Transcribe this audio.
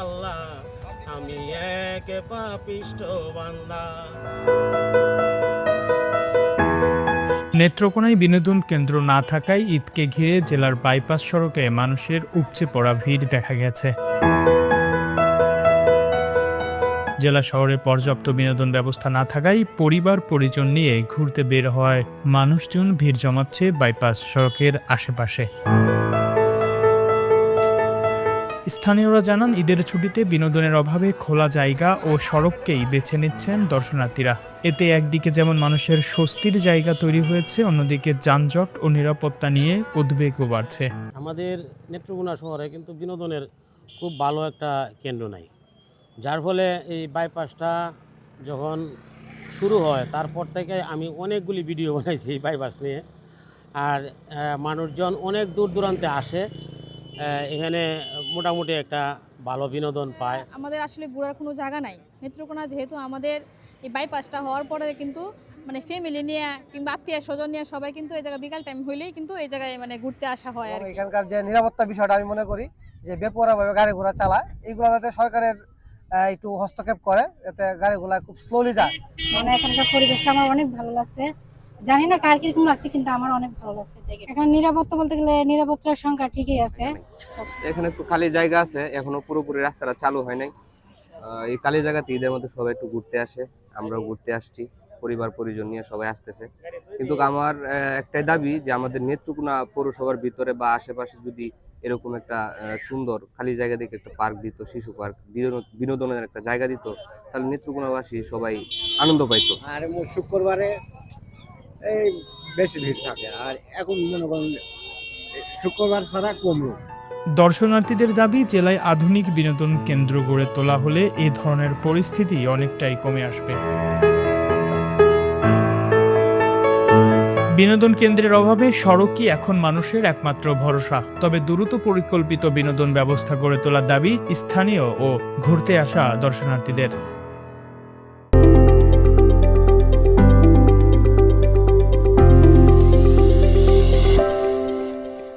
আল্লাহ, আমি এক পাপিষ্ঠ বান্দা। নেত্রকোনায় বিনোদন কেন্দ্র না থাকায় ঈদকে ঘিরে জেলার বাইপাস সড়কে মানুষের উপচে পড়া ভিড় দেখা গেছে। জেলা শহরে পর্যাপ্ত বিনোদন ব্যবস্থা না থাকায় পরিবার পরিজন নিয়ে ঘুরতে বের হওয়ায় মানুষজন ভিড় জমাচ্ছে বাইপাস সড়কের আশেপাশে। স্থানীয়রা জানান, ঈদের ছুটিতে বিনোদনের অভাবে খোলা জায়গা ও সড়ককেই বেছে নিচ্ছেন দর্শনার্থীরা। এতে একদিকে যেমন মানুষের স্বস্তির জায়গা তৈরি হয়েছে, অন্যদিকে যানজট ও নিরাপত্তা নিয়ে উদ্বেগও বাড়ছে। আমাদের নেত্রকোনা শহরে কিন্তু বিনোদনের খুব ভালো একটা কেন্দ্র নাই, যার ফলে এই বাইপাসটা যখন শুরু হয় তারপর থেকে আমি অনেকগুলি ভিডিও বানাইছি এই বাইপাস নিয়ে। আর মানুষজন অনেক দূর দূরান্তে আসে, এখানে মোটামুটি একটা ভালো বিনোদন পায়। আমাদের আসলে ঘোরার কোনো জায়গা নাই নেত্রকোনা, যেহেতু আমাদের এই বাইপাসটা হওয়ার পরে কিন্তু মানে ফ্যামিলি নিয়ে কিংবা আত্মীয় স্বজন নিয়ে সবাই কিন্তু এই জায়গায় বিকাল টাইম হইলেই কিন্তু এই জায়গায় মানে ঘুরতে আসা হয়। আর এখানকার যে নিরাপত্তা বিষয়টা আমি মনে করি যে বেপরোয়াভাবে গাড়ি ঘোড়া চালায়, এইগুলো যাতে সরকারের একটু হস্তক্ষেপ করে, এতে গাড়িগুলা খুব স্লোলি যায়। মানে এখানকার পরিবেশটা আমার অনেক ভালো লাগছে, জানি না কার কিরকম লাগছে, কিন্তু আমার অনেক ভালো লাগছে। এখানে নিরাপত্তা বলতে গেলে নিরাপত্তার সংখ্যা ঠিকই আছে। এখানে একটু খালি জায়গা আছে, এখনো পুরোপুরি রাস্তাটা চালু হয় নাই। এই খালি জায়গাতে ঈদের মধ্যে সবাই একটু ঘুরতে আসে, আমরাও ঘুরতে আসছি, পরিবার পরিজন নিয়ে সবাই আসতেছে। কিন্তু আমার একটাই দাবি যে আমাদের নেত্রকোনা পৌরসভার ভিতরে বা আশেপাশে যদি এরকম একটা সুন্দর খালি জায়গা দিকে একটা পার্ক দিত, শিশু পার্ক, বিনোদনের একটা জায়গা দিত, তাহলে নেত্রকোনাবাসী সবাই আনন্দ পাইতো। আর শুক্রবারে এই বেশি ভিড় থাকে, আর এখন মনে করেন শুক্রবার ছাড়া কম লোক। দর্শনার্থীদের দাবি, জেলায় আধুনিক বিনোদন কেন্দ্র গড়ে তোলা হলে এই ধরনের পরিস্থিতি অনেকটাই কমে আসবে। বিনোদন কেন্দ্রের অভাবে সড়কই এখন মানুষের একমাত্র ভরসা। তবে দ্রুত পরিকল্পিত বিনোদন ব্যবস্থা গড়ে তোলার দাবি স্থানীয় ও ঘুরতে আসা দর্শনার্থীদের।